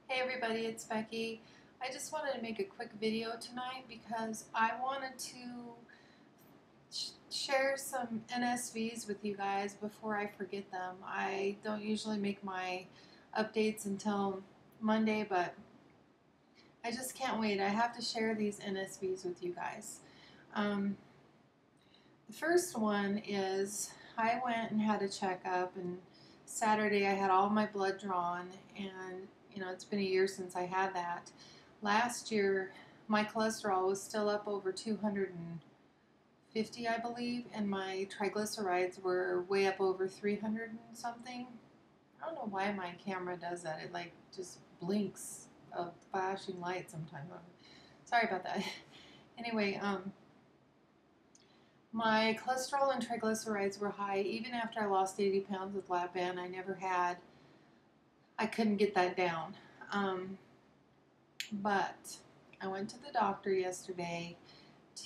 Hey everybody, it's Becky. I just wanted to make a quick video tonight because I wanted to share some NSVs with you guys before I forget them. I don't usually make my updates until Monday, but I just can't wait. I have to share these NSVs with you guys. Um, the first one is I went and had a checkup, and Saturday I had all my blood drawn, and it's been a year since I had that. Last year, my cholesterol was still up over 250, I believe, and my triglycerides were way up over 300 and something. I don't know why my camera does that. It like just blinks a flashing light sometimes. Sorry about that. Anyway, my cholesterol and triglycerides were high even after I lost 80 pounds with lap band. I couldn't get that down. But I went to the doctor yesterday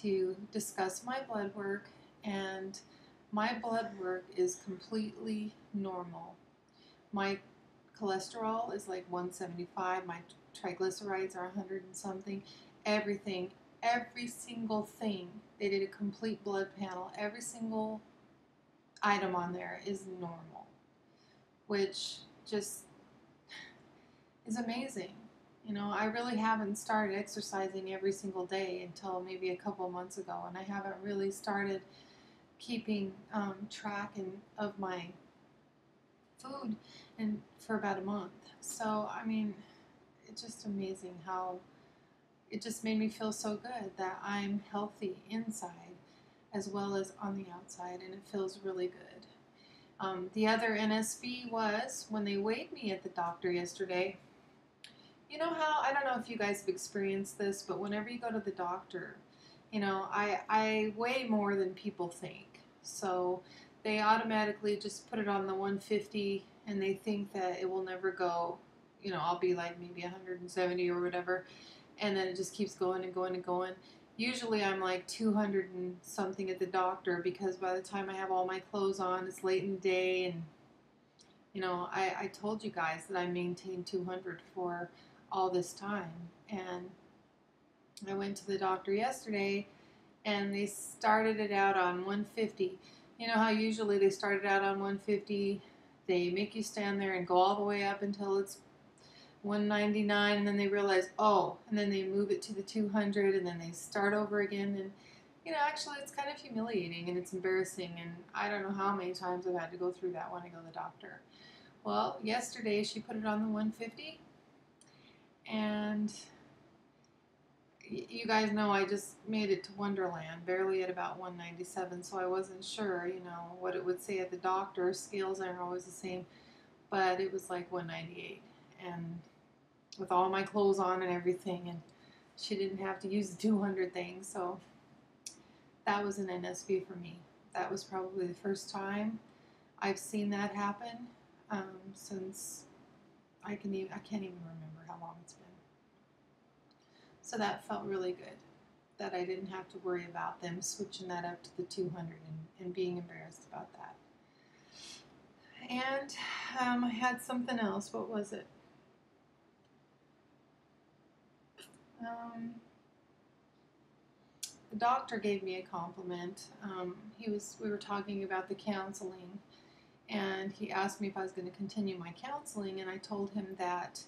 to discuss my blood work, and my blood work is completely normal. My cholesterol is like 175, my triglycerides are 100 and something. Everything, every single thing, they did a complete blood panel. Every single item on there is normal, which just is amazing. I really haven't started exercising every single day until maybe a couple of months ago, and I haven't really started keeping track of my food for about a month. So, it's just amazing how it just made me feel so good that I'm healthy inside as well as on the outside, and it feels really good. The other NSV was when they weighed me at the doctor yesterday. You know how, I don't know if you guys have experienced this, but whenever you go to the doctor, I weigh more than people think. So they automatically just put it on the 150, and they think that it will never go, I'll be like maybe 170 or whatever, and then it just keeps going and going and going. Usually I'm like 200 and something at the doctor, because by the time I have all my clothes on, it's late in the day, and I told you guys that I maintained 200 for all this time. And I went to the doctor yesterday, and they started it out on 150. You know how usually they started out on 150, they make you stand there and go all the way up until it's 199, and then they realize, oh, and then they move it to the 200, and then they start over again. And actually it's kind of humiliating and it's embarrassing, and I don't know how many times I've had to go through that when I go to the doctor. Well, yesterday she put it on the 150, and you guys know I just made it to Wonderland, barely at about 197, so I wasn't sure, what it would say at the doctor. Scales aren't always the same, but it was like 198, and with all my clothes on and everything, and she didn't have to use the 200 thing, so that was an NSV for me. That was probably the first time I've seen that happen since I can't even remember how long it's been. So that felt really good, that I didn't have to worry about them switching that up to the 200 and being embarrassed about that. And I had something else. What was it? The doctor gave me a compliment. We were talking about the counseling, and he asked me if I was going to continue my counseling, and I told him that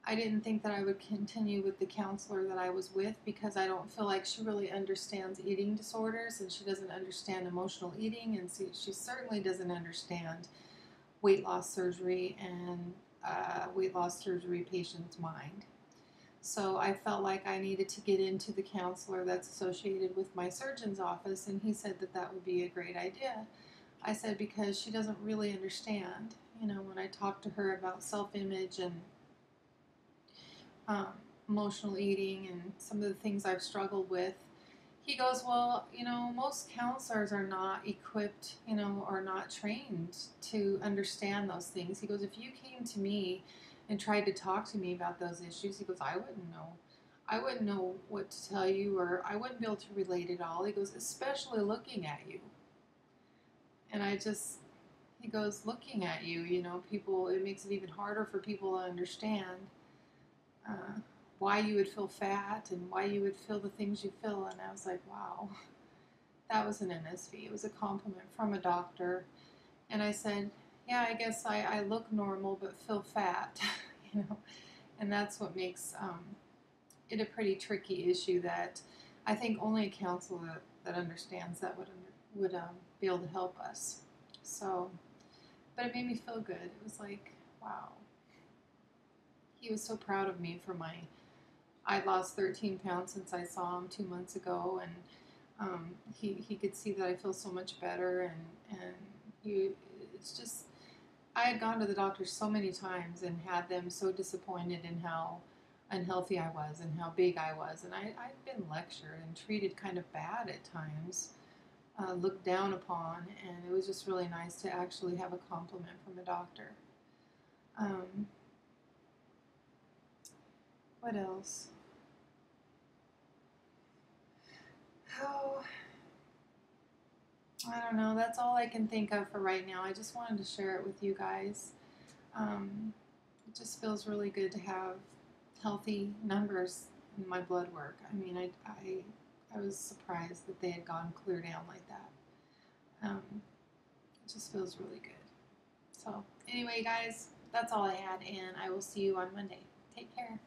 I didn't think that I would continue with the counselor that I was with, because I don't feel like she really understands eating disorders, and she doesn't understand emotional eating, and she certainly doesn't understand weight loss surgery and weight loss surgery patient's mind. So I felt like I needed to get into the counselor that's associated with my surgeon's office, and he said that that would be a great idea. I said, because she doesn't really understand. When I talk to her about self-image and um, emotional eating and some of the things I've struggled with, he goes, well, most counselors are not equipped, or not trained to understand those things. He goes, if you came to me and tried to talk to me about those issues, he goes, I wouldn't know. I wouldn't know what to tell you, or I wouldn't be able to relate at all. He goes, especially looking at you. And he goes, looking at you, people, it makes it even harder for people to understand. why you would feel fat and why you would feel the things you feel. And I was like, wow, that was an NSV. It was a compliment from a doctor. And I said, yeah, I guess I look normal but feel fat, you know. And that's what makes it a pretty tricky issue that I think only a counselor that understands that would be able to help us. So, but it made me feel good. It was like, wow. He was so proud of me for my. I lost 13 pounds since I saw him 2 months ago, and he could see that I feel so much better, and he it's just I had gone to the doctor so many times and had them so disappointed in how unhealthy I was and how big I was, and I'd been lectured and treated kind of bad at times, looked down upon, and it was just really nice to actually have a compliment from a doctor. Um, what else? Oh, I don't know. That's all I can think of for right now. I just wanted to share it with you guys. It just feels really good to have healthy numbers in my blood work. I mean, I was surprised that they had gone clear down like that. It just feels really good. So, anyway, guys, that's all I had, and I will see you on Monday. Take care.